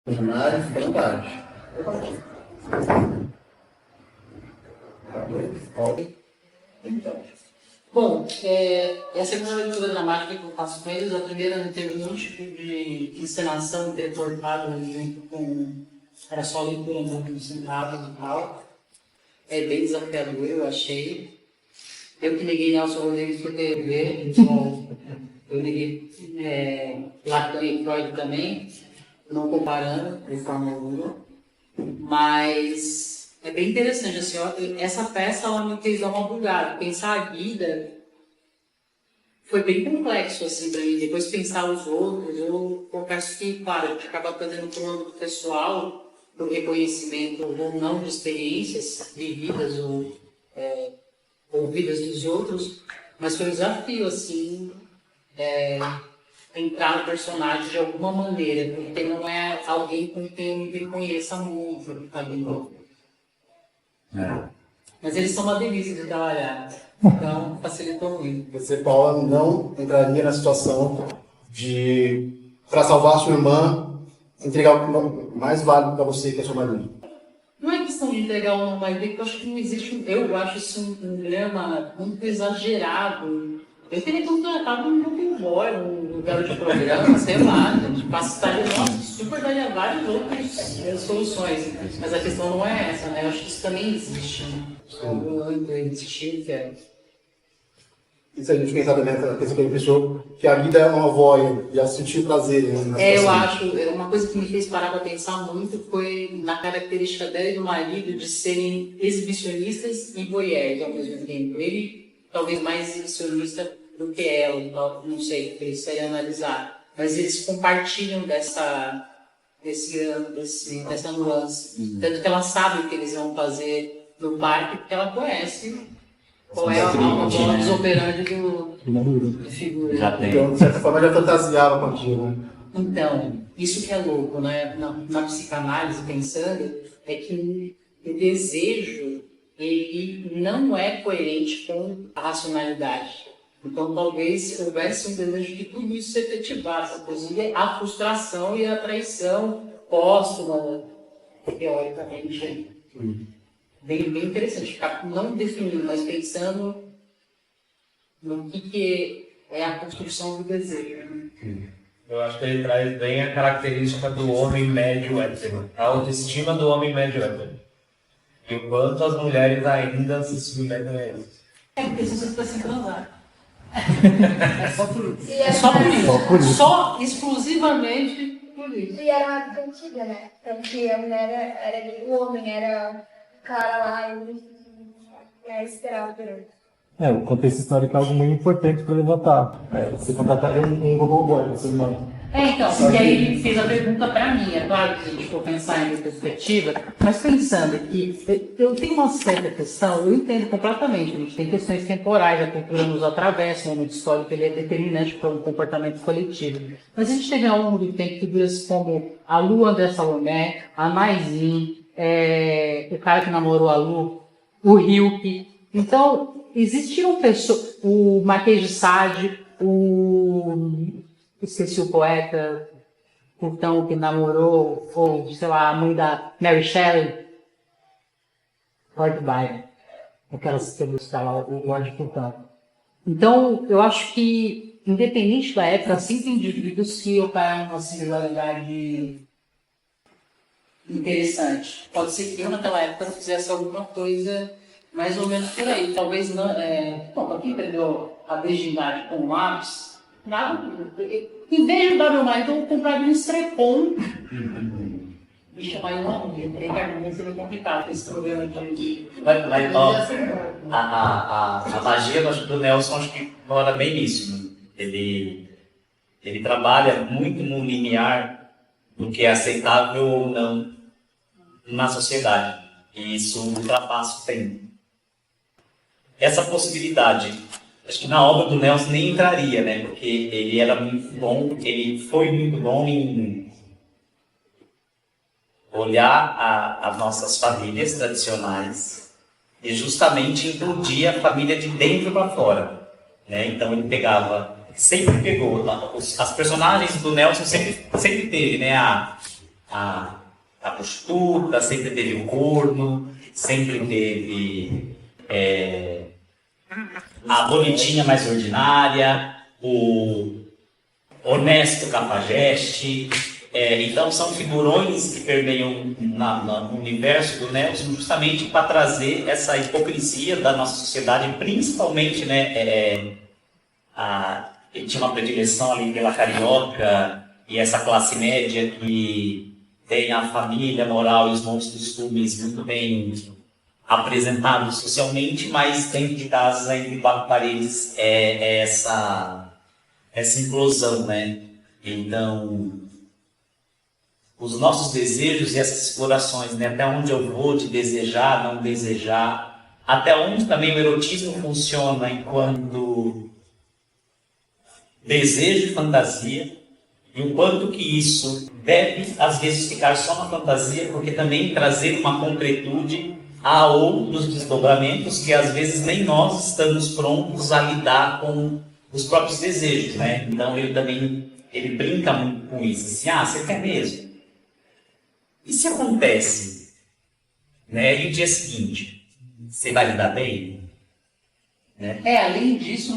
Análise, vontade. Então. Bom, é a segunda leitura dramática que eu faço com eles. A primeira não teve nenhum tipo de encenação deturpada junto com. Era só leitura muito sentado e tal. É bem desafiador, eu achei. Eu que neguei Nelson Rodrigues por TV, então eu neguei Lacan e Freud também, não comparando de forma alguma. Mas é bem interessante, assim, ó, essa peça ela me fez dar uma bugada. Pensar a vida foi bem complexo, assim, para mim. Depois pensar os outros, eu confesso que, claro, a gente acaba trazendo para o âmbito pessoal, do reconhecimento ou não de experiências vividas ou ouvidas dos outros, mas foi um desafio, assim, entrar no personagem de alguma maneira, porque não é alguém com quem eu me reconheça muito, sabe? Mas eles são uma delícia de trabalhar, então facilitou muito. Você, Paula, não entraria na situação de, para salvar a sua irmã, entregar o mais válido para você, que é a sua marido. Não é questão de entregar ou não vai ver, porque eu acho que não existe, eu acho isso um drama muito exagerado. Eu teria contratado um motoboy, um garoto de programa, sei lá, gente, passaria, nossa, super daria várias outras soluções. Mas a questão não é essa, né? Eu acho que isso também existe, né? Muito existir, que é. E se a gente pensar também nessa questão que ele pensou, que a vida é uma avó e ela sentir prazer, né, Eu acho, uma coisa que me fez parar para pensar muito foi na característica dela e do marido de serem exibicionistas e voyeurs ao mesmo tempo. Ele, talvez mais exibicionista do que ela, não sei, precisaria analisar. Mas eles compartilham dessa nuance. Tanto que ela sabe o que eles vão fazer no parque, porque ela conhece qual é a modus operandi do figura. Já tem. Então, de certa forma, já fantasiava com aquilo, né? Então, isso que é louco, né? Na psicanálise, pensando, é que o desejo, ele não é coerente com a racionalidade. Então, talvez houvesse um desejo de tudo isso se efetivasse, inclusive a frustração e a traição póstuma, teoricamente. Bem interessante, ficar não definindo, mas pensando no que é a construção do desejo. Eu acho que ele traz bem a característica do homem médio hétero, a autoestima do homem médio hétero. E o quanto as mulheres ainda se submetem a isso. Porque se você está sem transar. É só por isso. E era Só por uma- isso. Só exclusivamente por isso. E era uma época antiga, né? Então que a mulher era o homem, era o cara lá e ele era esperado por ele. O contexto histórico é algo muito importante para levantar. Você contrataria um Google Boy, você não. Então, porque aí ele fez a pergunta para mim. É claro que a gente for pensar em perspectiva, mas pensando que eu tenho uma certa questão, eu entendo completamente, a gente tem questões temporais, a cultura nos atravessa, o momento histórico ele é determinante para um comportamento coletivo. Mas a gente teve ao longo do tempo figuras como a Lu André Salomé, a Naizinho, o cara que namorou a Lu, o Hilke. Então, existiam pessoas, o Marquês de Sade, esqueci o poeta, então, que namorou, ou, sei lá, a mãe da Mary Shelley, Lord Byron, aquelas que lá, o Lord Putão. Então, eu acho que, independente da época, sempre indivíduos que operam uma singularidade interessante. Pode ser que eu, naquela época, fizesse alguma coisa mais ou menos por aí. Talvez não. Bom, para quem aprendeu a virgindade com lápis, nada. Em vez de dar meu marido, eu compraria um estrepon e chamar ele uma amiga. Porque carne seria complicado esse problema de. Mas ó, a magia do Nelson acho que mora bem nisso. Né? Ele trabalha muito no limiar do que é aceitável ou não na sociedade. E isso ultrapassa o tempo. Essa possibilidade, acho que na obra do Nelson nem entraria, né? Porque ele era muito bom, ele foi muito bom em olhar as nossas famílias tradicionais e justamente incluir a família de dentro para fora, né? Então ele sempre pegou, as personagens do Nelson sempre teve, né? A a prostituta, sempre teve o corno, sempre teve a bonitinha mais ordinária, o honesto cafajeste. Então são figurões que permeiam no universo do Nelson justamente para trazer essa hipocrisia da nossa sociedade, principalmente, né, ele tinha uma predileção ali pela carioca e essa classe média que tem a família, a moral e os bons costumes muito bem apresentados socialmente, mas dentro de casa, entre quatro paredes, essa implosão, né? Então, os nossos desejos e essas explorações, né? Até onde eu vou de desejar, não desejar, até onde também o erotismo funciona enquanto desejo e fantasia, e o quanto que isso deve, às vezes, ficar só na fantasia, porque também trazer uma concretude a outros desdobramentos que, às vezes, nem nós estamos prontos a lidar com os próprios desejos, né? Então, ele brinca muito com isso, assim, você quer mesmo? E se acontece, né? E o dia seguinte, você vai lidar bem? Né? Além disso,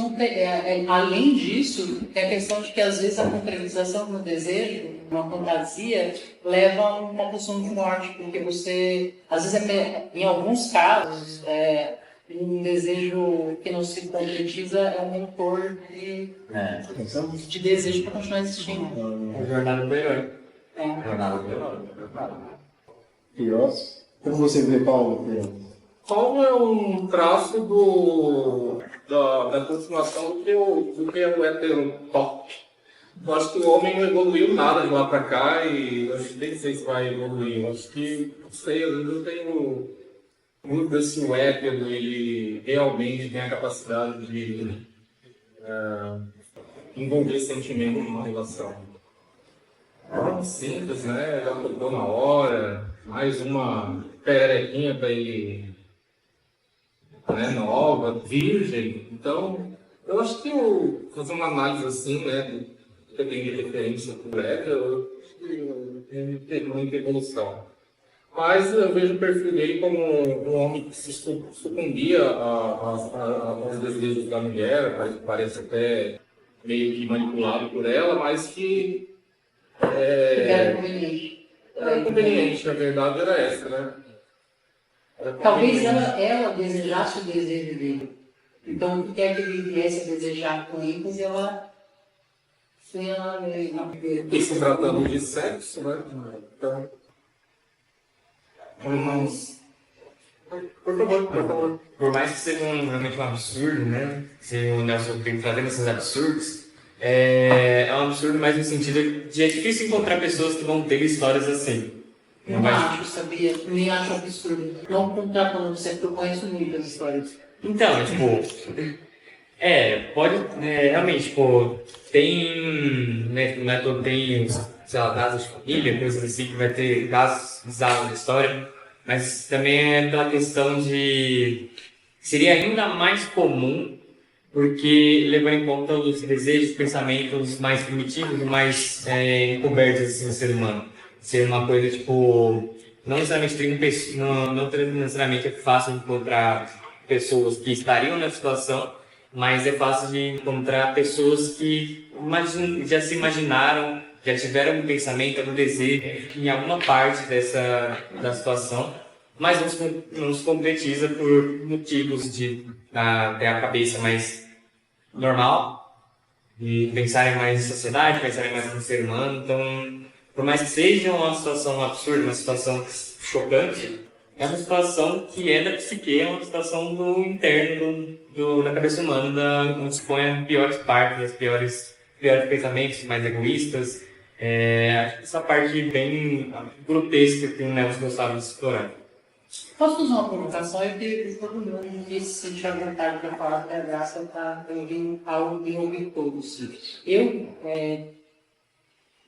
além disso, tem a questão de que às vezes a concretização do desejo, uma fantasia, leva a uma questão de morte, porque você, às vezes, em alguns casos, um desejo que não se concretiza é um motor de desejo para continuar existindo. A jornada do herói. Jornada do herói. Queiroz? Como você vê, Paulo? Qual é um traço da continuação do que é o hétero top? Eu acho que o homem não evoluiu nada de lá pra cá e eu acho que nem sei se vai evoluir. Eu acho que, não sei, eu não tenho dúvida se o hétero ele realmente tem a capacidade de envolver sentimento numa relação. É simples, né? Já tocou na hora, mais uma pererequinha para ele, né, nova, virgem. Então, eu acho que fazer uma análise assim, né, que tem de referência por hétero, eu teve muita evolução. Mas eu vejo o perfil dele como um homem que se sucumbia aos desejos da mulher, parece até meio que manipulado por ela, mas que Era conveniente. era conveniente, a verdade era essa, né? Talvez ela desejasse o desejo dele. Então, o que quer que ele viesse a desejar com ele, mas ela foi ela mesma. E se tratando de sexo, né? Então, por favor. Por mais que seja realmente um absurdo, né? Se o Nelson tem trazendo esses absurdos, é um absurdo mais no sentido de é difícil encontrar pessoas que vão ter histórias assim. Não acho, sabia? Nem acho absurdo. Não contrapondo você, porque eu conheço muitas histórias. Então, tipo, pode, realmente, tipo, tem, né, não é todo, tem, sei lá, casos de família, coisas assim, que vai ter casos bizarros da história, mas também é pela questão de, seria ainda mais comum, porque levando em conta os desejos, pensamentos mais primitivos e mais encobertos assim, no ser humano. Ser uma coisa, tipo, não necessariamente é fácil encontrar pessoas que estariam na situação, mas é fácil de encontrar pessoas que já se imaginaram, já tiveram um pensamento, um desejo em alguma parte da situação, mas não se concretiza por motivos de ter a cabeça mais normal, de pensarem mais em sociedade, pensarem mais no ser humano. Então, por mais que seja uma situação absurda, uma situação chocante, é uma situação que é da psique, é uma situação do interno da cabeça humana, onde se põe as piores partes, os piores pensamentos, mais egoístas. Acho que essa parte bem grotesca que o Nelson gostava de explorar. Posso fazer uma provocação? Eu queria que todo mundo se sentir à vontade para falar que a graça está ouvindo algo de ouvir todos. Eu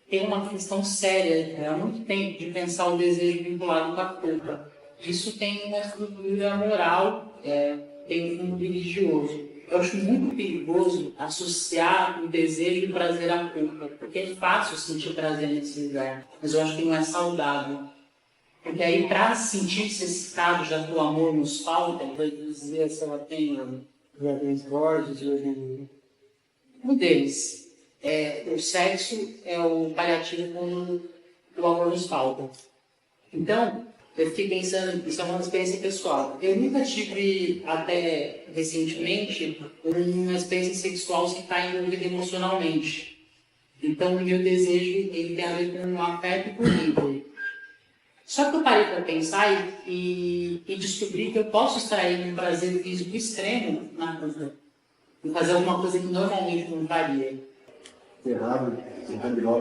tenho uma questão séria há muito tempo de pensar o desejo vinculado com a culpa. Isso tem uma estrutura moral, tem um fundo religioso. eu acho muito perigoso associar o desejo e o prazer à culpa, porque é fácil sentir prazer nesse lugar, mas eu acho que não é saudável. Porque aí, para sentir-se excitado, já que o amor nos falta, vai dizer se ela tem Jardins Borges, um deles. O sexo é o paliativo quando o amor nos falta. Então, eu fiquei pensando, isso é uma experiência pessoal. Eu nunca tive, até recentemente, uma experiência sexual que está envolvida emocionalmente. Então, o meu desejo ele tem a ver com um afeto e com o vínculo. Só que eu parei para pensar e descobri que eu posso extrair um prazer físico extremo na coisa. E fazer alguma coisa que normalmente não faria. Errado,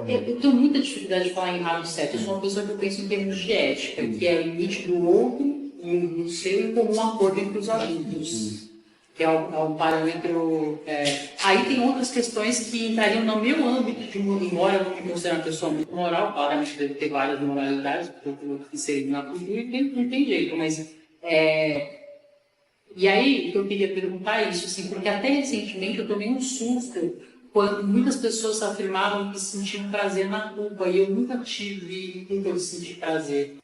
Eu tenho muita dificuldade de falar em errado e certo. Eu sou uma pessoa que eu penso em termos de ética, que é o limite do outro e o seu em comum acordo entre os adultos. Que é o parâmetro. Aí tem outras questões que entrariam no meu âmbito de mundo, embora eu me considere uma pessoa muito moral, claramente deve ter várias moralidades, porque eu sei na cultura e não tem jeito, mas. E aí, o que eu queria perguntar é isso, assim, porque até recentemente eu tomei um susto quando muitas pessoas afirmavam que sentiam prazer na culpa, e eu nunca tive culpa de sentir prazer.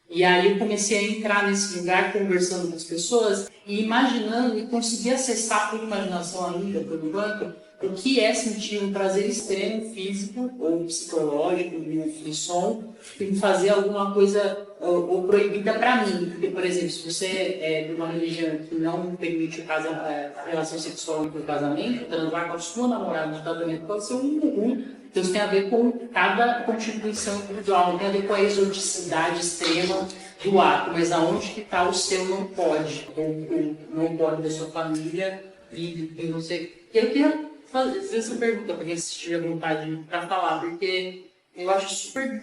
E aí eu comecei a entrar nesse lugar conversando com as pessoas e imaginando e conseguir acessar por imaginação amiga, por enquanto, o que é sentir um prazer extremo físico ou psicológico, de som, em fazer alguma coisa ou proibida para mim. Porque, por exemplo, se você é de uma religião que não permite a relação sexual entre o casamento, transar com a sua namorada no casamento pode ser um ruim. Então isso tem a ver com cada constituição individual, não tem a ver com a exoticidade extrema do ato, mas aonde que está o seu não pode, ou não pode da sua família e você. Eu queria fazer essa pergunta para quem se tiver vontade para falar, porque eu acho super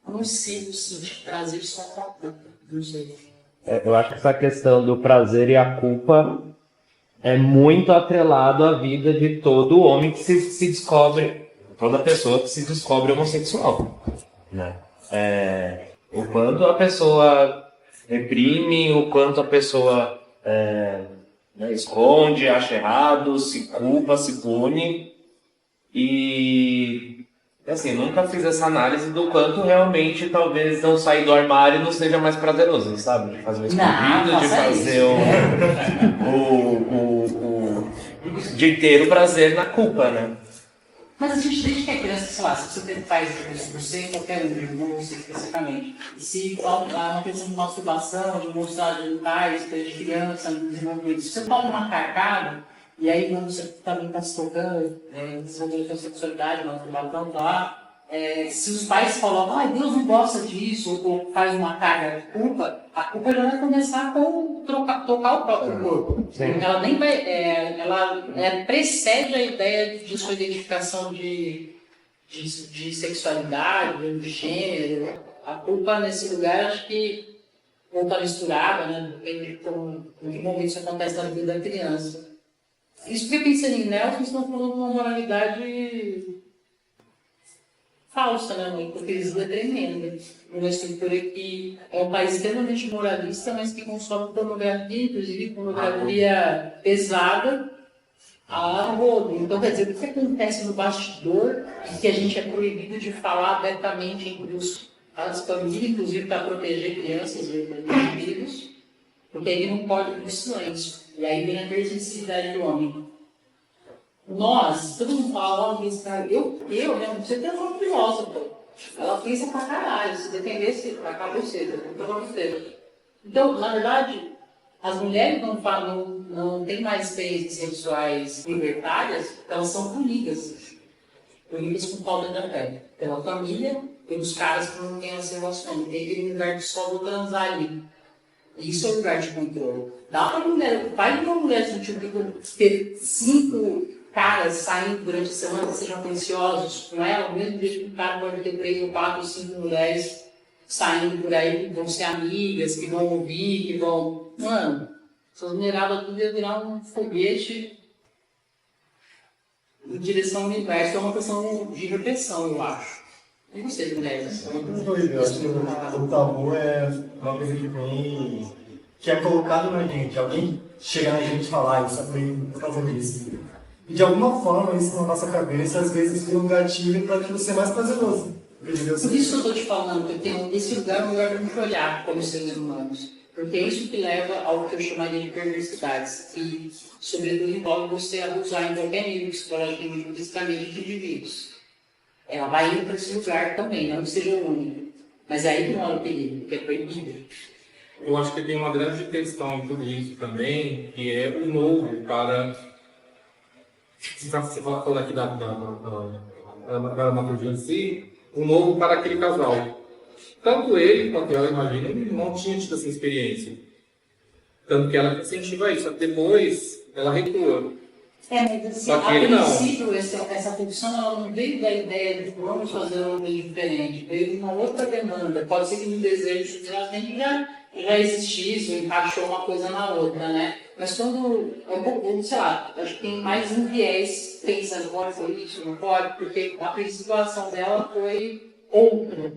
nocivo sentir prazer só com a culpa. Não sei. Eu acho que essa questão do prazer e a culpa é muito atrelado à vida de todo homem que se descobre, toda pessoa que se descobre homossexual, né? O quanto a pessoa reprime, o quanto a pessoa esconde, acha errado, se culpa, se pune. E assim, nunca fiz essa análise do quanto realmente talvez não sair do armário não seja mais prazeroso, sabe? De fazer o escondido, de fazer de ter o prazer na culpa, né? Mas a gente desde que é criança, sei lá, se você faz você qualquer um, não sei especificamente, se uma questão de masturbação, de mostrar genitais, desde criança, no desenvolvimento, se você toma uma carcada, e aí quando você também está se tocando, desenvolvendo a sexualidade, masturbação, lá, se os pais colocam, ai, Deus não gosta disso, ou faz uma carga de culpa, a culpa já vai começar com tocar o próprio corpo. Ela nem vai, ela precede a ideia de sua identificação de sexualidade, de gênero. A culpa nesse lugar, acho que ou está misturada, né? Depende de que momento isso acontece na vida da criança. Isso porque pensando em Nelson, estão falando de uma moralidade falsa, né? Uma hipocrisia tremenda. Uma estrutura que é um país extremamente moralista, mas que consome pornografia, inclusive pornografia pesada, a rodo. Então, quer dizer, o que acontece no bastidor e que a gente é proibido de falar abertamente entre as famílias, inclusive para proteger crianças e indivíduos, porque ele não pode ir no silêncio. E aí vem a persistividade do homem. Nós, todo mundo fala, né? Você tem uma filósofa. Ela pensa pra caralho. Se defendesse, acabou cedo. Então, na verdade, as mulheres não têm mais experiências sexuais libertárias, elas são punidas. Punidas com falta de afeto. Pela família, pelos caras que não têm as relações. Tem aquele lugar de só vou transar ali. Isso é o lugar de controle. Dá pra mulher, faz uma mulher sentir ter 5 caras saindo durante a semana, sejam atenciosos com ela, mesmo desde que o cara pode ter 3 ou 4 ou 5 mulheres saindo por aí, que vão ser amigas, que vão ouvir, que vão... Mano, essas mulheradas tudo ia virar um foguete em direção ao universo. É uma questão de repressão, eu acho. E você, mulheres? Eu acho que o tabu é uma coisa que vem que é colocado na gente. Alguém chega na gente e fala, isso foi por causa disso. E de alguma forma, isso na nossa cabeça, às vezes vira um gatilho para aquilo ser mais prazeroso. Por isso que eu estou te falando, que eu tenho esse lugar para a gente olhar como seres humanos. Porque é isso que leva ao que eu chamaria de perversidades. E, sobretudo, envolve você abusar em qualquer nível psicologicamente ou fisicamente de indivíduos. Ela vai indo para esse lugar também, não que seja o único. Mas aí não é o perigo, que é proibido. Eu acho que tem uma grande questão em tudo isso também, que é o novo para... Você falou aqui da dramaturgia em si, o novo para aquele casal. Tanto ele quanto ela, imagina, não tinha tido essa experiência. Tanto que ela incentiva isso. Depois, ela recua. Mas assim, a princípio, essa função ela não veio da ideia de vamos fazer um meio diferente. Veio de uma outra demanda. Pode ser que no desejo já existisse, ou encaixou uma coisa na outra, né? Mas quando, sei lá, acho que tem mais um viés pensando, pode ser isso, não pode, porque a princípio a ação dela foi outra.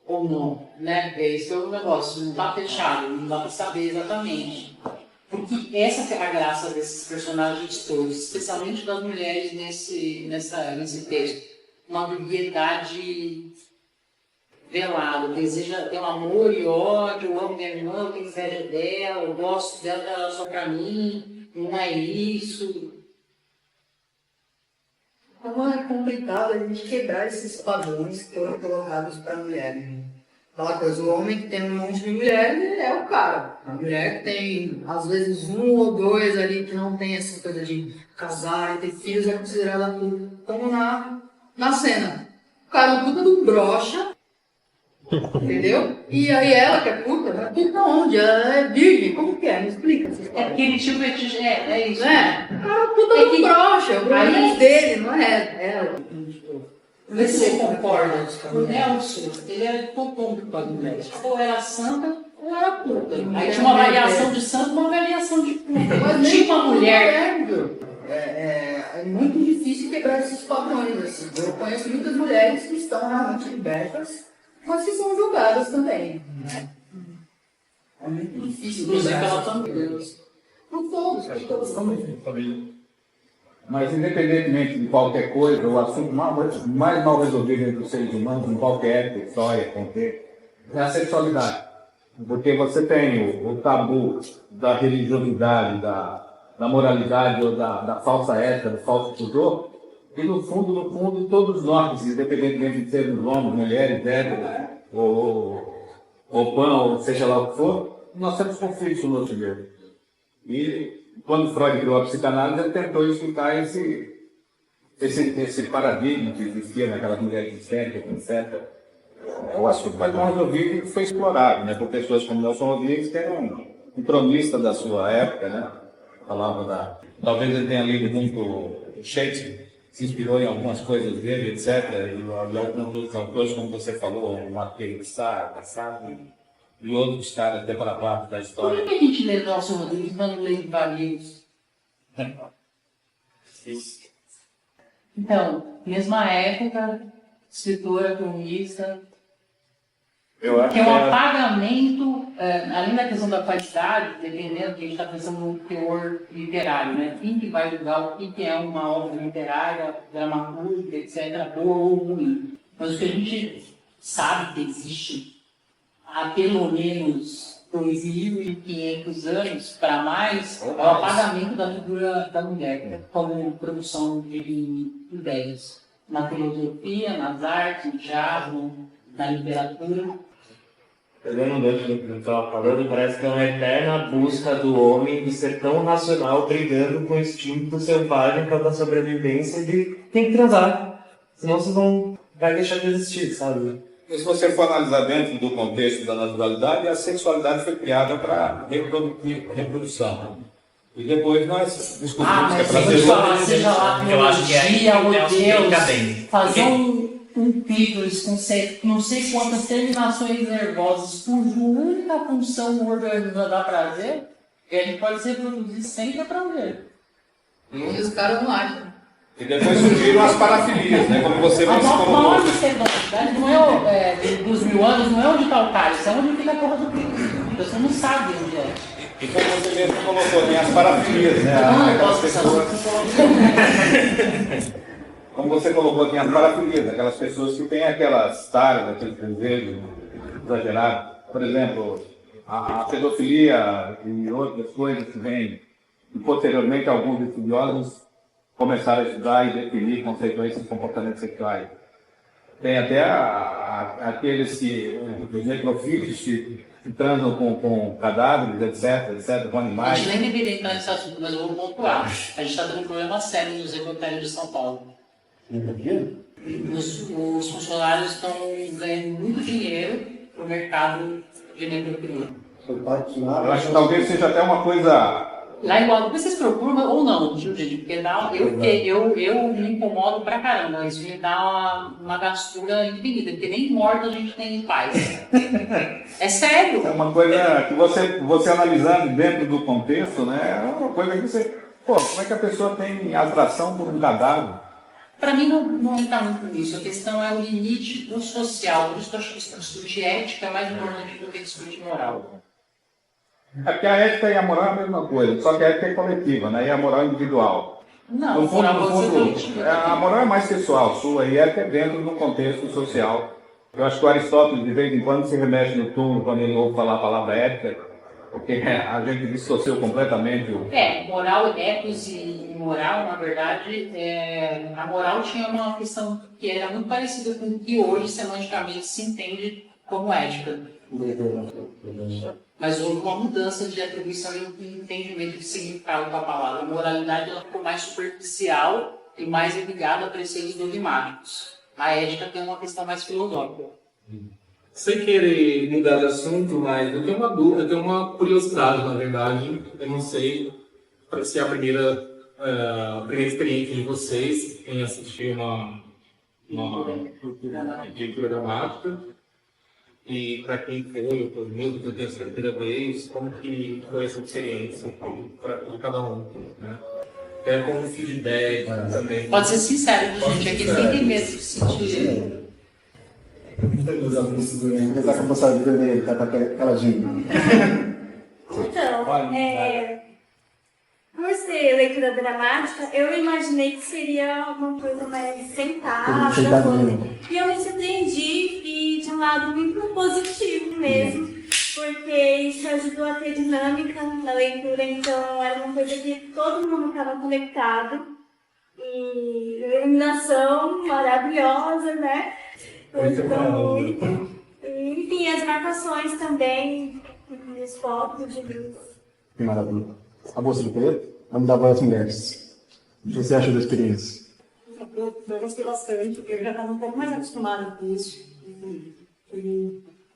Ou não, né? Esse é o negócio, não está fechado, não dá para saber exatamente. Porque essa é a graça desses personagens todos, especialmente das mulheres nesse texto. Uma ambiguidade velada, deseja ter um amor e ódio, eu amo minha irmã, eu tenho inveja dela, eu gosto dela, ela só pra mim, não é isso. Como é complicado a gente quebrar esses padrões que foram colocados para a mulher. Né? Aquela coisa, o homem que tem um monte de mulheres é o cara. A mulher que tem, às vezes, um ou dois ali que não tem essa coisa de casar e ter filhos é considerada tudo. Como na cena. O cara é um puta de um brocha, entendeu? E aí ela que é puta, ela é puta onde? Ela é virgem, como que é? Me explica. É porque ele tinha o fetiche, é isso. O cara é um puta de um brocha, o problema dele, não é ela. Vê se você concorda. O Nelson, ele era totalmente para mulher. Ou era santa, ou era puta. Aí tinha uma variação de santo e uma variação de puta. Mas tinha uma mulher. É muito difícil quebrar esses padrões. Assim. Eu conheço muitas mulheres que estão realmente libertas, mas que são julgadas também. Né? É muito difícil. Inclusive pela família. Não todos, acho que todos são. Mas, independentemente de qualquer coisa, o assunto mais mal resolvido entre os seres humanos, em qualquer história, é a sexualidade. Porque você tem o tabu da religiosidade, da moralidade ou da falsa ética, do falso pudor, e no fundo, todos nós, independentemente de sermos homens, mulheres, héteros, ou pan, ou seja lá o que for, nós temos conflitos no nosso meio. E quando Freud criou a psicanálise, ele tentou explicar esse paradigma que existia naquelas mulheres histéricas, etc. É o assunto mais mal resolvido que foi explorado, né, por pessoas como Nelson Rodrigues, que era um cronista da sua época, né? Falava talvez ele tenha lido muito Shakespeare, se inspirou em algumas coisas dele, etc. E alguns outros autores, como você falou, o Marquês de Sá, sabe? E outros caras até para parte da história. Por que a gente lê Nelson Rodrigues, mas não lê Vargas? Então, mesma época, escritora, cronista, que é um apagamento, além da questão da qualidade, dependendo que a gente está pensando no teor literário, né? Quem que vai julgar o que é uma obra literária, dramatúrgica, etc., boa ou ruim. Mas o que a gente sabe que existe há pelo menos 2.500 anos para mais, é o apagamento da figura da mulher como produção de ideias. Na filosofia, nas artes, no teatro, na literatura. Pegando o gancho do que eu estava falando, parece que é uma eterna busca do homem de ser tão racional, brigando com o instinto selvagem para a sobrevivência de tem que transar, senão vocês vai deixar de existir, sabe? Se você for analisar dentro do contexto da naturalidade, a sexualidade foi criada para reprodução. E depois nós descobrimos que é prazeroso. Seja lá eu acho que biologia, ou Deus, bem. fazer um pílus com não sei quantas terminações nervosas, cuja única função no organismo é dar prazer, e a gente pode se reproduzir sem ter prazer. E os caras não acham. E depois surgiram as parafilias, né? Como você A mesmo colocou. maior mistérios da cidade não é dos 1000 anos, não é onde está o cálice, é onde fica a porra do pílus. a pessoa não sabe onde é. E como você mesmo colocou, tem as parafilias, né? Não, eu Aquelas posso pensar pessoas... Como você colocou, tem as parafilias, aquelas pessoas que têm aquelas taras, aqueles desejos exagerados. Por exemplo, a pedofilia e outras coisas que vêm, e posteriormente alguns estudiosos começaram a estudar e definir conceitos de comportamentos sexuais. Tem até aqueles que, os necrofílicos que transam com cadáveres, etc., com A animais. gente nem deveria entrar nesse assunto, mas eu vou pontuar. A gente está tendo um problema sério nos necrotérios de São Paulo. Os funcionários estão ganhando muito dinheiro no mercado de necrofilia. Eu acho que talvez seja até uma coisa... Lá igual, depois vocês procuram ou não, viu, gente? Porque eu me incomodo pra caramba. Isso me dá uma gastura infinita, porque nem morto a gente tem em paz. É sério. É uma coisa que você analisando dentro do contexto, né? É uma coisa que você... Pô, como é que a pessoa tem atração por um cadáver? Para mim não está muito nisso. A questão é o limite do social. Por isso que eu acho que discutir ética é mais importante do que discutir moral. É porque a ética e a moral é a mesma coisa, só que a ética é coletiva, né? E a moral é individual. Não, no fundo, a moral é mais pessoal, sua, e a ética é dentro de um contexto social. Eu acho que o Aristóteles, de vez em quando, se remete no túmulo quando ele ouve falar a palavra ética, porque a gente dissociou completamente o... Moral, ethos e moral, na verdade, a moral tinha uma questão que era muito parecida com o que hoje, semanticamente, se entende como ética. Mas houve uma mudança de atribuição e entendimento de significado com a palavra. A moralidade ela ficou mais superficial e mais ligada a preceitos dogmáticos. A ética tem uma questão mais filosófica. Sem querer mudar de assunto, mas eu tenho uma dúvida, eu tenho uma curiosidade, na verdade. Eu não sei se é a primeira experiência de vocês em assistir uma leitura dramática. E para quem foi, ou mesmo que eu tenho essa primeira vez, como que foi essa experiência para cada um, né? É como um feedback também. Pode ser sincero, gente, aqui ninguém tem medo de se sentir. Apesar que eu posso ver ele, tá caladinho. Então, por ser leitura dramática, eu imaginei que seria uma coisa mais sentada. E eu me surpreendi e de um lado muito positivo mesmo, porque isso ajudou a ter dinâmica na leitura, então era uma coisa que todo mundo estava conectado. E iluminação maravilhosa, né? Muito. Enfim, as marcações também, os focos de luz. Que maravilha. A bolsa do preto, vamos dar voz às mulheres. O que você acha da experiência? Eu gostei bastante, porque eu já estava um pouco mais acostumada com isso.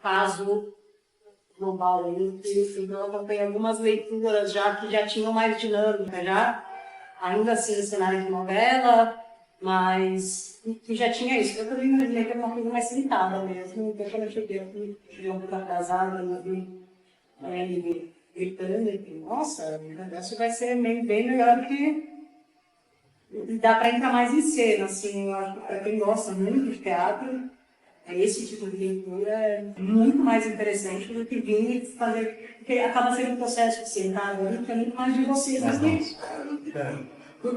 Caso global, então eu acompanhei algumas leituras já que já tinham mais dinâmica, já. Ainda assim, cenário de novela, mas que já tinha isso. Eu também imaginei que era uma coisa mais sentada mesmo. Então, quando eu cheguei um pouco atrasada, gritando, e nossa, o negócio vai ser bem melhor do que... Dá para entrar mais em cena, assim, eu acho que para quem gosta muito de teatro, esse tipo de leitura é muito mais interessante do que vir fazer, porque acaba sendo um processo de sentar agora, que é muito mais de vocês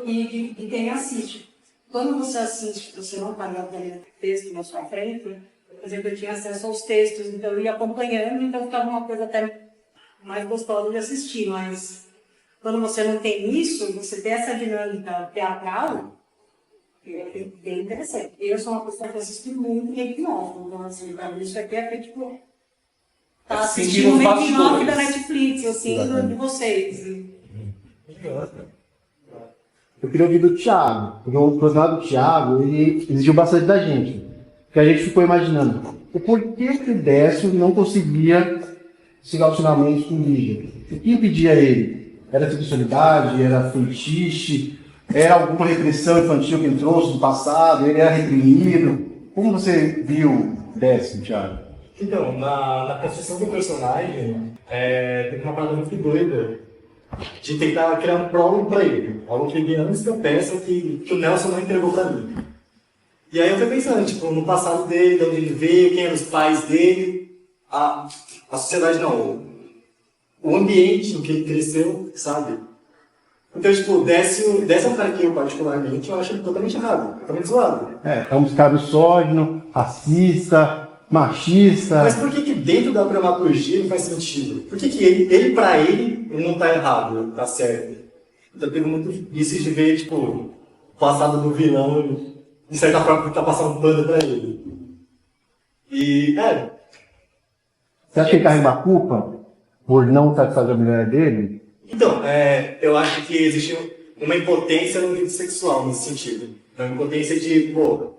e de quem assiste. Quando você assiste, você não está vendo texto na sua frente, por exemplo, eu tinha acesso aos textos, então eu ia acompanhando, então ficava uma coisa até mais gostosa de assistir, mas quando você não tem isso, você tem essa dinâmica teatral, é bem interessante. Eu sou uma pessoa que assiste muito making-off, então assim, pra mim isso aqui é tipo... Tá assistindo o making-off da Netflix, assim, de vocês. Eu queria ouvir do Thiago, porque o profissional do Thiago, ele exigiu bastante da gente. Porque a gente ficou imaginando o porquê que o Décio não conseguia se relacionamento com o Lígia. O que impedia ele? Era sexualidade? Era feitiço? Era alguma repressão infantil que ele trouxe do passado? Ele era reprimido? Como você viu Décio, Thiago? Então, na construção do personagem, teve uma parada muito doida de tentar criar um prólogo pra ele. Algo que veio antes que eu peça que o Nelson não entregou pra mim. E aí eu fui pensando, tipo, no passado dele, de onde ele veio, quem eram os pais dele, a sociedade não, o ambiente no que ele cresceu, sabe? Então, tipo, dessa um cara que eu particularmente, eu acho ele totalmente errado, totalmente zoado. É um cara misógino, racista, machista. Mas por que dentro da dramaturgia ele faz sentido? Por que ele pra ele não tá errado, tá certo? Então, eu tenho muito isso de ver, tipo, o passado do vilão, de certa forma, que tá passando um pano pra ele. E, Você acha que ele carrega uma culpa por não satisfazer a mulher dele? Então, eu acho que existe uma impotência no nível sexual nesse sentido. Uma impotência de, pô,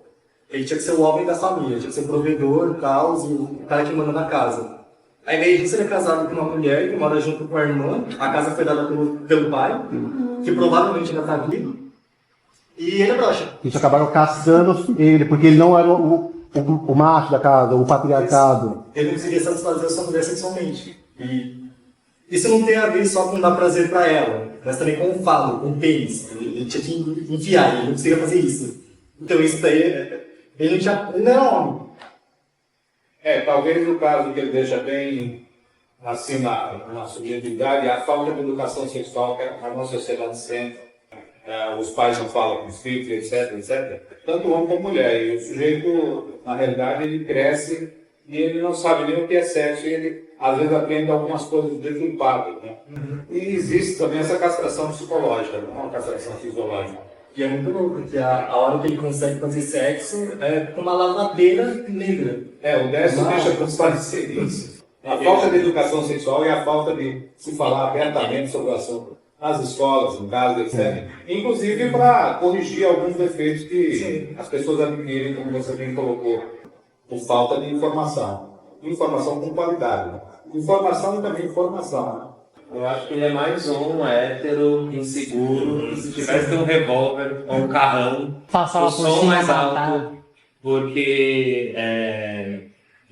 ele tinha que ser o homem da família, tinha que ser o provedor, o caos, o cara que manda na casa. Ao invés disso, ele é casado com uma mulher que mora junto com a irmã, a casa foi dada pelo pai, que provavelmente ainda tá vivo, e ele é broxa. Isso acabaram caçando ele, porque ele não era o macho da casa, o patriarcado. Ele não conseguia satisfazer a sua mulher sexualmente. E isso não tem a ver só com dar prazer pra ela, mas também com o falo, com o pênis. Ele tinha que enfiar, ele não conseguia fazer isso. Então isso daí, ele não era homem. Talvez no caso que ele deixa bem assim na subjetividade, a falta de educação sexual que a nossa sociedade sente. Os pais não falam com os filhos, etc. Tanto homem como mulher. E o sujeito, na realidade, ele cresce e ele não sabe nem o que é sexo e ele, às vezes, aprende algumas coisas deturpadas, né? E existe também essa castração psicológica, não uma castração fisiológica. E é muito louco, porque a hora que ele consegue fazer sexo é com uma lavadeira negra. O Décio deixa transparecer isso. A falta de educação sexual e a falta de se falar abertamente sobre o assunto. Nas escolas, em casa, etc. Inclusive para corrigir alguns defeitos que as pessoas adquirem, como você bem colocou, por falta de informação. Informação com qualidade. Né? Informação e também informação. Né? Eu acho que ele é mais um hétero, inseguro, que se tivesse ter um revólver ou um carrão, o som mais alto, porque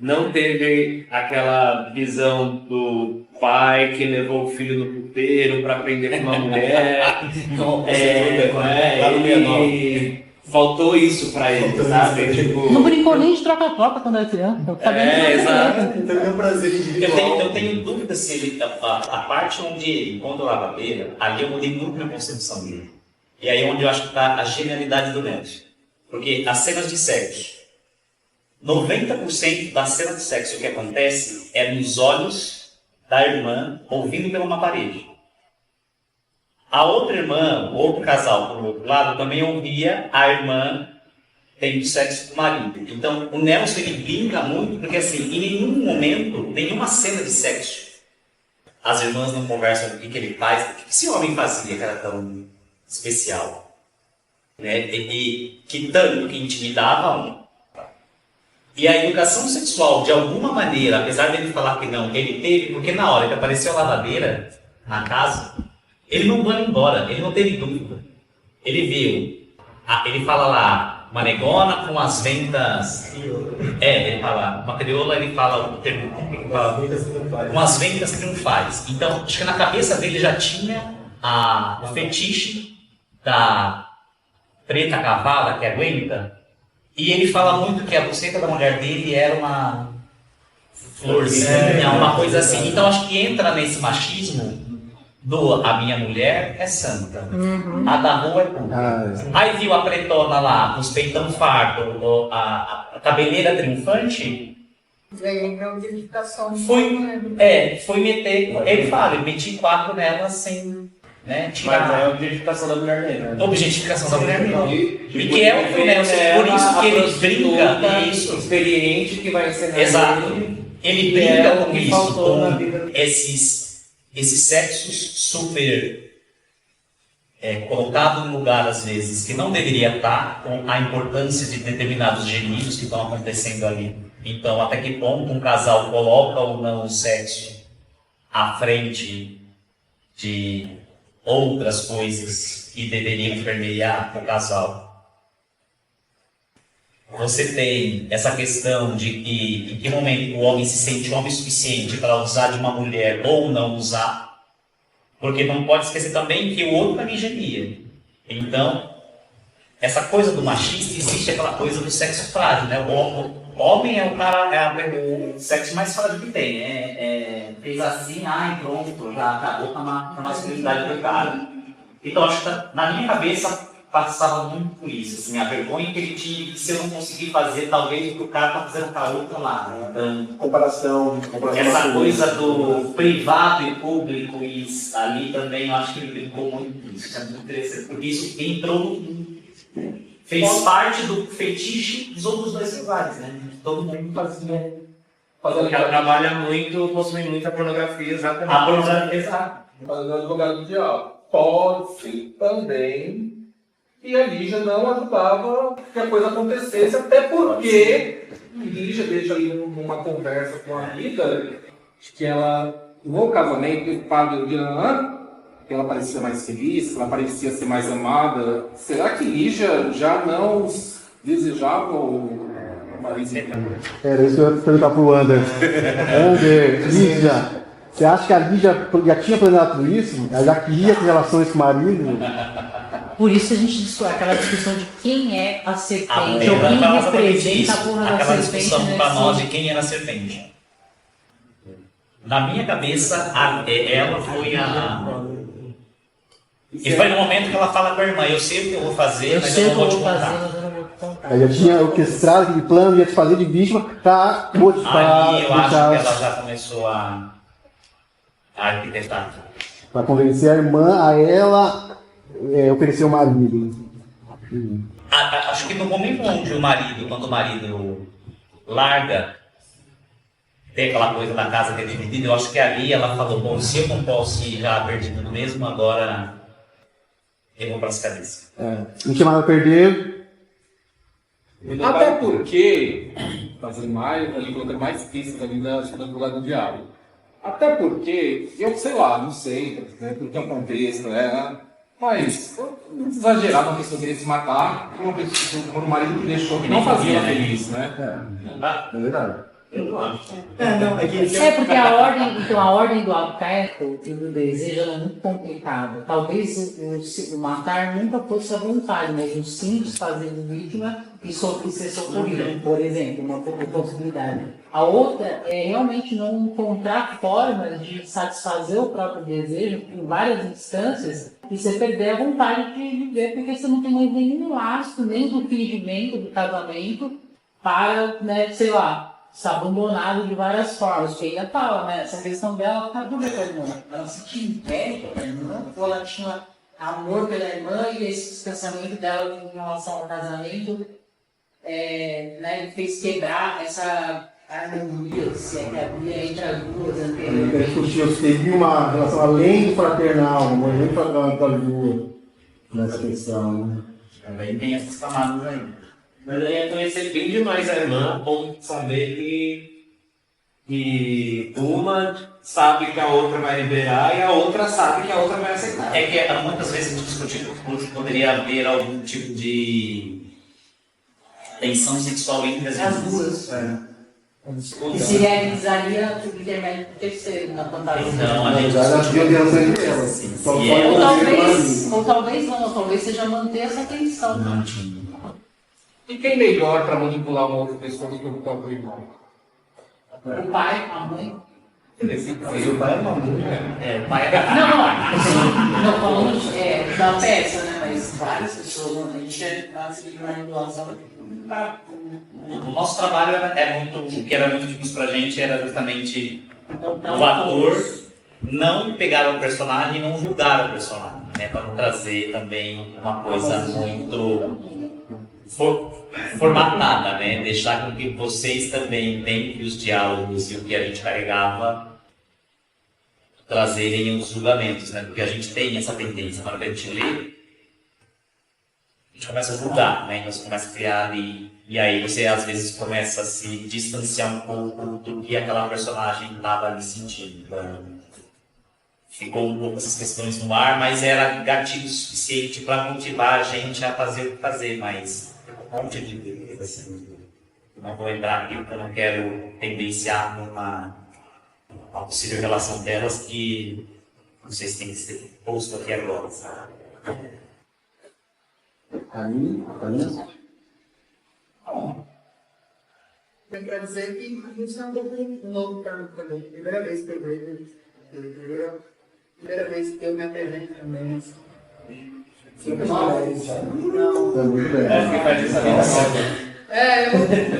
não teve aquela visão do pai que levou o filho no puteiro para aprender com uma mulher. Faltou isso pra ele, sabe? Tipo... Não brincou nem de troca-troca quando era criança. Exato. Eu tenho dúvida se ele, a parte onde ele encontra a lavadeira, ali eu mudei muito minha concepção dele. E aí é onde eu acho que está a genialidade do Nelson. Porque as cenas de sexo, 90% das cenas de sexo que acontece é nos olhos da irmã ouvindo pela uma parede. A outra irmã, o outro casal do outro lado, também ouvia a irmã tendo sexo com o marido. Então, o Nelson, ele brinca muito, porque assim, em nenhum momento, nenhuma cena de sexo, as irmãs não conversam do que ele faz, o que esse homem fazia que era tão especial. Né? E que tanto que intimidava um. E a educação sexual, de alguma maneira, apesar dele falar que não, ele teve, porque na hora que apareceu a lavadeira na casa, ele não foi embora, ele não teve dúvida. Ele viu, ele fala lá, uma negona com as ventas. Ele fala, uma crioula, ele fala o termo, com as ventas triunfais. Então, acho que na cabeça dele já tinha o fetiche da preta cavada que aguenta. E ele fala muito que a buceta da mulher dele era uma florzinha, uma coisa assim. Então, acho que entra nesse machismo. A minha mulher é santa, a da rua é puta. Aí viu a pretona lá, com os peitão farto, a cabeleira triunfante. Foi meter. Ele fala, eu meti 4 nela sem. Né, mas é a objetificação da mulher negra. Né? Objetificação da mulher negra. E que é o que Nelson, por isso que ele brinca isso. Experiente que vai ensinar. Exato. Ele brinca com isso, com esses sexos super colocado em lugar, às vezes, que não deveria estar, com a importância de determinados gemidos que estão acontecendo ali. Então, até que ponto um casal coloca ou não o sexo à frente de outras coisas que deveriam permear o casal. Você tem essa questão de que em que momento o homem se sente homem suficiente para usar de uma mulher ou não usar, porque não pode esquecer também que o outro também gemia. Então, essa coisa do machista, existe aquela coisa do sexo frágil, né? Homem é o cara, o sexo mais fácil que tem. Fez assim, ai pronto, já acabou com a masculinidade do cara. Então acho que na minha cabeça passava muito por isso, assim, a vergonha que ele tinha, que se eu não conseguir fazer, talvez o que o cara tá fazendo com a outra lá. Então, Comparação. essa coisa do privado e público, e ali também eu acho que ele brincou muito com isso, é muito interessante, porque isso entrou, fez parte do fetiche dos outros dois rivais, né? Todo mundo fazia. Porque ela trabalha muito, possui muita pornografia, exatamente. A pornografia, exato. Fazendo advogado do diabo. Pode ser também. E a Lígia não ajudava que a coisa acontecesse, até porque Lígia deixa ali numa conversa com a Rita, que ela, no casamento, o padre de Ana, que ela parecia mais feliz, ela parecia ser mais amada. Será que Lígia já não desejava o marido? Era isso que eu ia perguntar pro Ander. Ander, Lígia, você acha que a Lígia já tinha planejado tudo isso? Ela já queria ter relações com o marido? Por isso a gente discute aquela discussão de quem é a serpente, ou Lembra, quem fala representa a porra da aquela serpente. discussão para nós de quem era a serpente. Na minha cabeça, ela foi a. E foi no momento que ela fala com a irmã, eu sei o que eu vou fazer, mas eu não vou te contar. Ela já tinha orquestrado aquele plano, ia te fazer de vítima para modificar. Aí eu acho que ela já começou a arquitetar. Para convencer a irmã a ela oferecer o marido. Acho que no momento onde quando o marido larga, tem aquela coisa da casa que é dividida, eu acho que ali ela falou, bom, se eu não posso ir já perdido mesmo, agora eu vou para as cabeças. Não tinha mais a perder. Até porque, fazendo mais, ali colocando mais pistas ali na advogada do diabo. Até porque, eu sei lá, não sei, né, porque é um contexto, mas não exagerar uma pessoa querer se matar por um marido que deixou, que não fazia feliz, né? É verdade. Porque a ordem do afeto e do desejo ela é muito complicada. Talvez o matar nunca fosse a vontade, mas o sim de fazer vítima e ser socorrido, por exemplo, uma possibilidade. A outra é realmente não encontrar formas de satisfazer o próprio desejo em várias instâncias e você perder a vontade de viver, porque você não tem mais nenhum laço, nem do fingimento do casamento para, sei lá, se abandonado de várias formas, porque ainda estava, né? Essa questão dela tá dura com a irmã. Ela sentia inveja pela irmã, ou ela tinha amor pela irmã e esse distanciamento dela em relação ao casamento fez quebrar essa harmonia, se é que havia entre as duas anteriormente. Discutiu se teria uma relação além do fraternal, além da duas nessa questão. Né? Também tem essas camadas aí. Mas aí é conhecer bem demais a irmã, a ponto de saber que uma sabe que a outra vai liberar e a outra sabe que a outra vai aceitar. É que muitas vezes a gente discutiu que poderia haver algum tipo de tensão sexual entre as duas. E se realizaria por intermédio do terceiro na fantasia. Então, a gente ou talvez não, ou talvez seja manter essa tensão. Não tinha. E quem melhor para manipular uma outra pessoa do que o próprio irmão? O pai, a mãe. O pai é uma mãe, o pai Não falando da peça, né? Mas várias pessoas, a gente nasce de manipulação. O nosso trabalho o que era muito difícil pra gente era justamente o ator não pegar o personagem e não julgar o personagem, né? Para não trazer também uma coisa muito formatada, né? Deixar com que vocês também, dentro dos diálogos e o que a gente carregava, trazerem os julgamentos, né? Porque a gente tem essa tendência, na hora que a gente lê, a gente começa a julgar, né? Então você começa a criar ali, e aí você às vezes começa a se distanciar um pouco do que aquela personagem estava ali sentindo. Então, ficou um pouco essas questões no ar, mas era gatilho suficiente para motivar a gente a fazer o que fazer, mas um monte de coisa assim. Não vou entrar aqui porque eu não quero tendenciar numa possível relação delas que vocês têm que ser posto aqui agora. Tem pra dizer que isso é um pouco novo pra mim também. Primeira vez que eu vejo, primeira vez que eu me apresento também.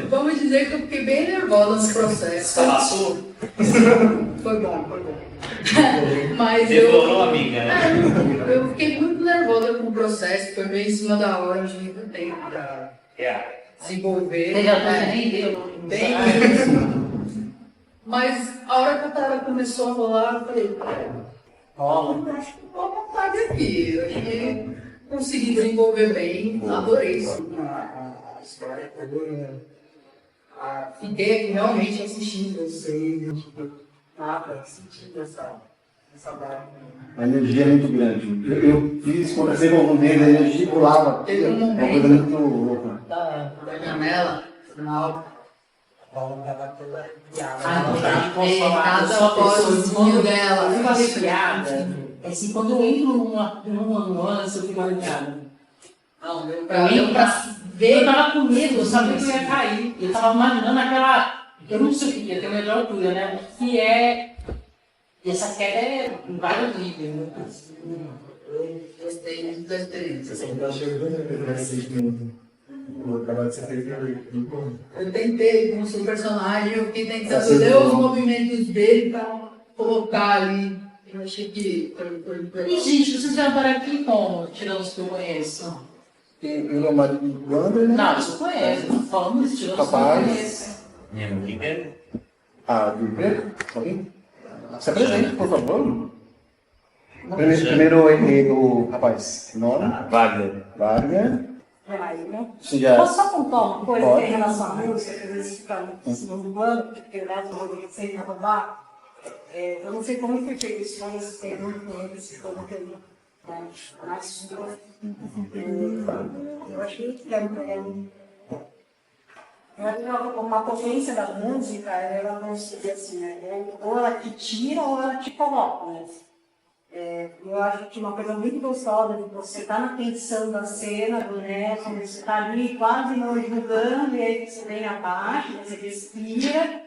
Vamos dizer que eu fiquei bem nervosa no processo. Passou. Foi bom. Mas Demorou, amiga, né? eu fiquei muito nervosa com o processo, foi meio em cima da hora, eu tive muito tempo pra desenvolver. Você já nem deu. Bem, mas a hora que a tela começou a rolar, eu falei, acho que vou vontade aqui. Eu acho que consegui desenvolver bem, adorei a história. Fiquei aqui realmente assistindo vocês, sentindo essa barra. A energia é muito grande. Eu fiz, conversei com algum deles, a energia pulava. Teve um Uma coisa muito momento louca. da janela, final. Cada pozinho dela. Eu falei piada. Assim, quando eu entro numa nuance, eu fico aliviada. Não, deu Eu pra ver. Eu tava com medo, eu sabia que eu ia cair. Eu tava imaginando aquela. Eu não sei o que é, tem medo de altura, né? Que é. Essa queda é em vários níveis, né? Gostei da experiência. Você está chegando a 6 minutos. Vou acabar de ser feito. Eu tentei, como seu personagem, eu fiquei tentando ler os movimentos dele pra colocar ali. Eu achei que foi. E, gente, vocês já pararam aqui como? Tirando os que eu conheço. Ele é o marido do Wander, né? Não, isso eu conheço. Tô falando isso, tirando os que eu Rapaz. conheço. Minha amiga. Do emprego? Alguém? Se apresente, por favor. Primeiro o rapaz. Nome? Wagner. Wagner. Você Posso só contar uma coisa Pode. em relação à música, que às vezes fica em segundo ano, porque verdade eu vou sem roubar. Eu não sei como foi feito isso, mas tem muito tempo esse como que eu mas eu achei que uma potência da música, ela não seria assim, né? Ou ela te tira ou ela te coloca, né? Eu acho que uma coisa muito gostosa de você estar na tensão da cena, né? Quando você está ali quase não julgando, e aí você vem abaixo, você respira,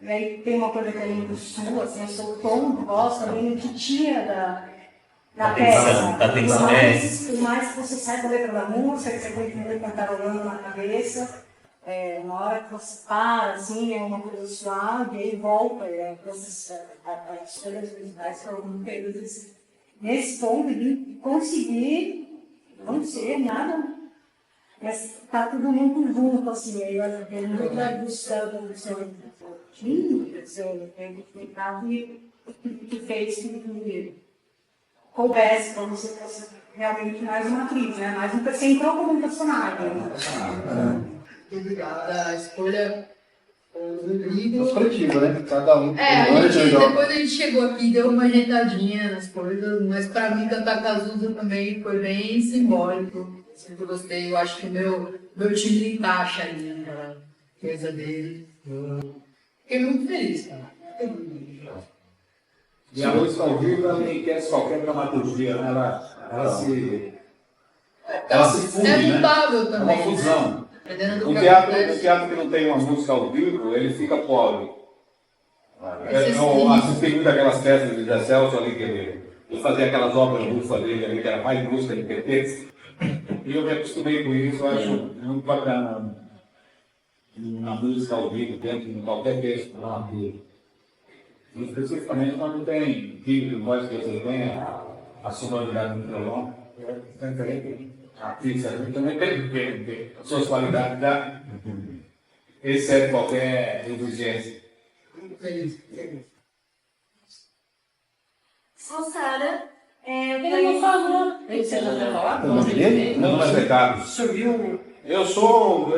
e aí tem uma coisa que é muito sua, assim, o seu tom de voz também te tira da peça. Da tensão, Por mais que você saiba a letra da música, que você continue cantarolando na cabeça, na hora que você para, assim, é uma coisa suave, e aí volta, as coisas visuais para algum período nesse ponto de conseguir não ser nada, mas está tudo muito junto, assim, aí eu acho que é muito da busca do seu tímido, do seu identificado, que fez que coubesse para você fosse realmente mais uma atriz, né? Mas você entrou como um personagem. Obrigada. A escolha do livro. Coletivo, né? Cada um. Depois a gente chegou aqui, deu uma ajeitadinha nas coisas, mas pra mim cantar Cazuza também foi bem simbólico. Sempre gostei, eu acho que o meu time encaixa ali naquela coisa dele. Fiquei muito feliz, cara. E a música ao vivo ela não enriquece qualquer dramaturgia, né? Ela se funde, É né? mutável É também. uma fusão. Dependendo do O que teatro acontece. que não tem uma música ao vivo, ele fica pobre. Esse Eu assisti muito aquelas peças de Zé Celso ali, que ele fazia aquelas obras russas dele ali, que era mais música de PT. E eu me acostumei com isso, eu acho muito bacana. Na música ao vivo, dentro de qualquer texto. Especificamente quando tem tipo de voz que você tem, a sonoridade do violão. A pizza também tem a sua qualidade, exceto qualquer exigência. Sou Sara. Ele não falou. Ele já vai falar? Não, mas é caro. Subiu. Eu sou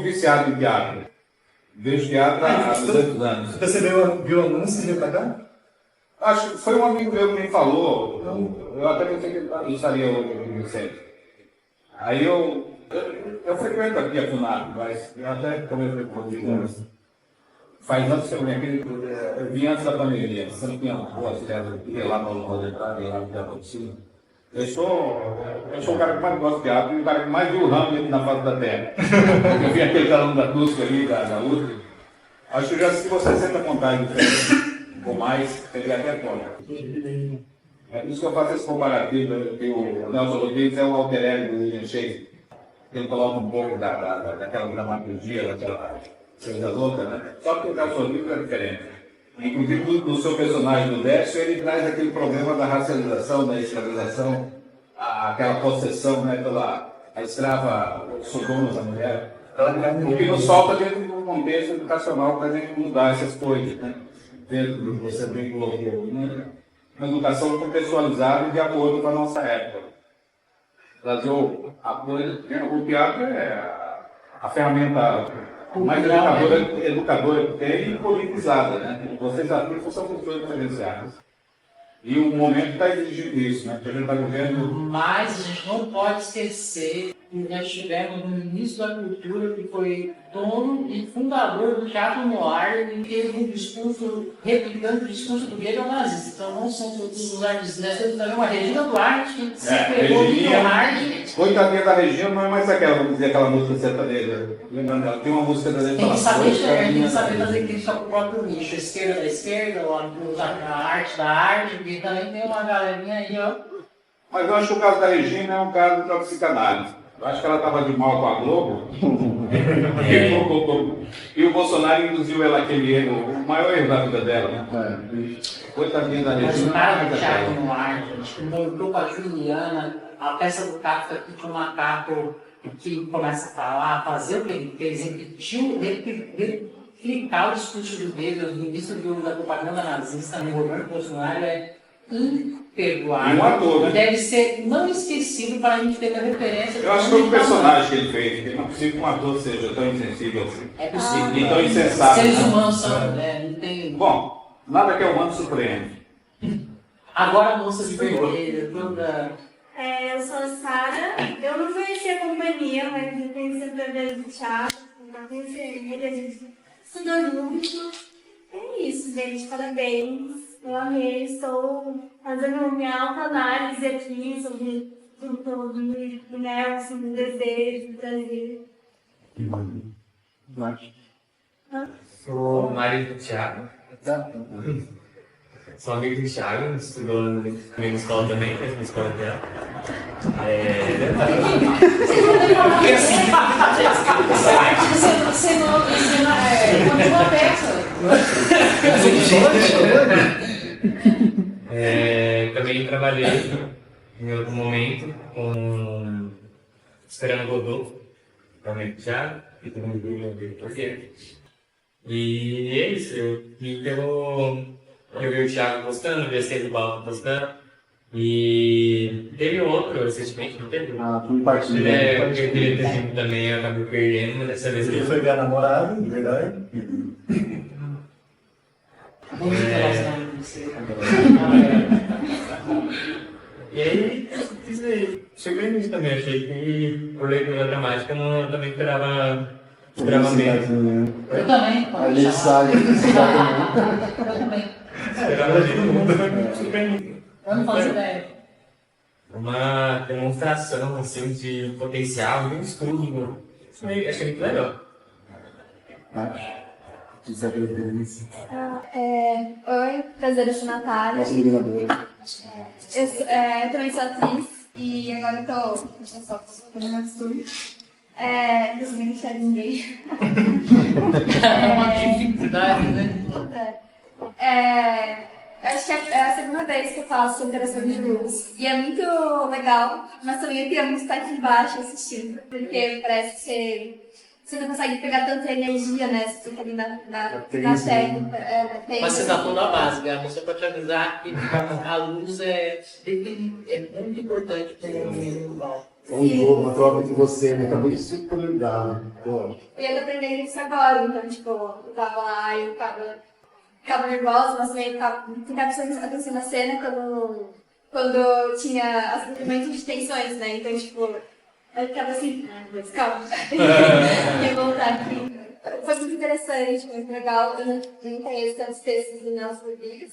viciado em teatro. Vejo teatro há 200 anos. Você percebeu violão antes de vir pra cá? Acho que foi um amigo meu que me falou. Eu até pensei que ele estaria hoje no centro. Aí eu frequento aqui a FUNAP, mas eu até comecei com ele. Faz anos que eu venho aqui, eu vim antes da pandemia. Você não tinha boas terras lá no Rodetário, lá no Teatro. Eu sou o cara que mais gosta de teatro e o cara que mais viu o Hamlet na face da Terra. Eu vi aquele aluno da Tusca ali, da USP. Acho que já se você senta à vontade ou mais, você já até toca. É por isso que eu faço esse comparativo, que o Nelson Rodrigues é o alter ego do William Shakespeare. Ele coloca um pouco daquela dramaturgia, daquela coisa louca, né? Só que o Nelson Rodrigues é diferente. Inclusive, do seu personagem do Décio, ele traz aquele problema da racialização, da escravização, aquela possessão, né, pela a escrava Sodoma da mulher. O que nos falta dentro de um contexto educacional para a gente mudar essas coisas, né? Dentro do que você bem colocou, né? Uma educação contextualizada e de acordo com a nossa época. Trazer o teatro é a ferramenta mais educadora que tem e politizada, né? Vocês adultos são pessoas diferenciadas. E o momento está exigindo isso, né? Porque a gente está vivendo. Mas a gente não pode esquecer que nós tivemos um ministro da Cultura que foi dono e fundador do Teatro Noir e teve um discurso, replicando o discurso do Goebbels nazista. Então não são todos os artistas. Nós temos também uma Regina Duarte que se pegou do hard. Coitadinha da Regina não é mais aquela, vamos dizer, aquela música sertaneja. Lembrando dela, tem uma música da gente. Tem que saber fazer crítica para o próprio nicho, a esquerda da esquerda, a arte da arte, e também tem uma galerinha aí, ó. Mas eu acho que o caso da Regina é um caso da psicanálise. Eu acho que ela estava de mal com a Globo. E o Bolsonaro induziu ela aquele erro, o maior erro da vida dela, né? Coitadinha da Regina. Mas o cara do Teatro no ar, gente, mortou com a Juliana, a peça do Kafka que tinha um macaco que começa a falar, fazer o que ele fez, replicar o discurso do Goebbels, do início da propaganda nazista no governo Bolsonaro é imperdoável. E um ator, né? Deve ser não esquecido para a gente ter a referência. Eu acho que foi um personagem que ele fez, porque não é possível que um ator seja tão insensível assim. É possível. E tão insensato. Seres humanos são, né? Não tem... Bom, nada que é humano surpreende. Agora a moça de vermelho, toda... Eu sou a Sara, eu não conheci a companhia, mas eu conheci através do teatro, eu conheci ele, a gente estudou junto. É isso, gente, parabéns. Eu amei, estou fazendo minha autoanálise aqui sobre tudo do Nelson, do desejo, do prazer. Sou marido do Thiago. Sou amigo do Thiago, estudou na minha escola também, fez uma escola de teatro. Você não continua peça. Também trabalhei em outro momento com Esperando Godot, também do Thiago, e também do porquê. E é isso, eu vi o Thiago postando, vi a Cê do Baldo postando, e teve outro recentemente, não teve? Tu partilha. Eu queria ter vindo também, eu acabei perdendo, mas dessa vez Ele foi ver a namorada, de verdade. E aí, isso aí. Cheguei nisso também, achei que por leitura dramática eu também esperava menos. Eu também. Ali sai. Eu também. Esperava menos. Surpreendido. Eu não faço ideia. Uma demonstração assim, de potencial, de um estudo. Isso aí, achei muito legal. Oi, prazer, eu sou a Natália. Nossa iluminadora. Eu também sou atriz e agora eu tô só fazendo um estúdio. Eu sou bem cheia de ninguém. É uma dificuldade, né? Acho que é a segunda vez que eu faço interação de grupos. E é muito legal, mas também eu queria muito estar aqui embaixo assistindo. Porque parece que você não consegue pegar tanta energia, né? Você fica ali na técnica. Mas você tá falando a base, Gabo. Você pode avisar que a luz é muito importante para o menino. Um jogo, uma troca entre você, né? Acabou de se conectar. E eu tô aprendendo isso agora, então, tipo, eu tava lá e eu ficava nervosa, mas também tentava prestar atenção na cena quando tinha os movimentos de tensões, né? Então, tipo, eu ficava assim, calma, ia voltar aqui. Foi muito interessante, muito legal. Eu não conheço tantos textos do Nelson Rodrigues,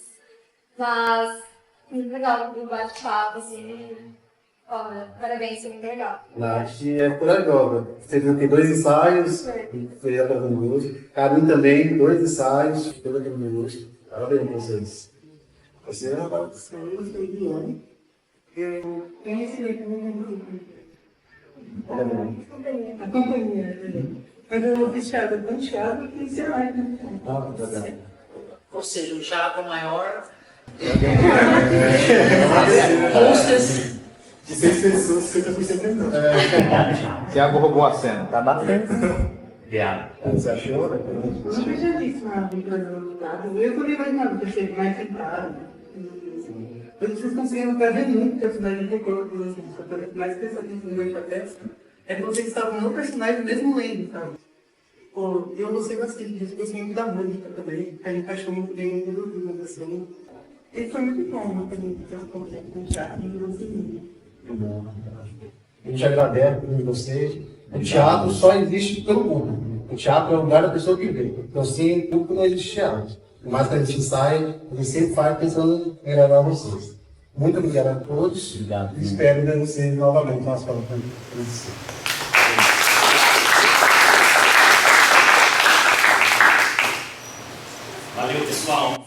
mas muito legal o bate-papo, assim. Olha, parabéns, muito legal. Nath é corajosa. Você viu que 2 ensaios, foi a Prova Música. Carmen também, 2 ensaios, toda a música. Parabéns pra vocês. Você é uma Eu conheci a companhia. Quando eu fiz teatro com teatro, eu fiz mais. Ou seja, o teatro maior. Hostess. De 6 pessoas, 50% não. Tiago roubou a cena. Tá batendo. Viado. Você achou? Eu não vejo disso na vida do teatro. Eu também imaginava que ser mais sentado. Vocês conseguiram trazer muito personagem de corpo, mais pensamento no meio da peça. É que vocês estavam no personagem mesmo lendo, sabe? Pô, eu gostei bastante disso, gostei muito da música também. A gente achou muito bem resolvido, assim. E foi muito bom, eu consegui puxar e gostei muito. A gente agradece por vocês. O teatro só existe pelo público. O teatro é o lugar da pessoa que vê. Então, sem o público não existe teatro. Por mais que a gente ensaie, a gente sempre faz pensando em agradar vocês. Muito obrigado a todos. Obrigado. Espero ver vocês novamente na nossa produção. Valeu, pessoal.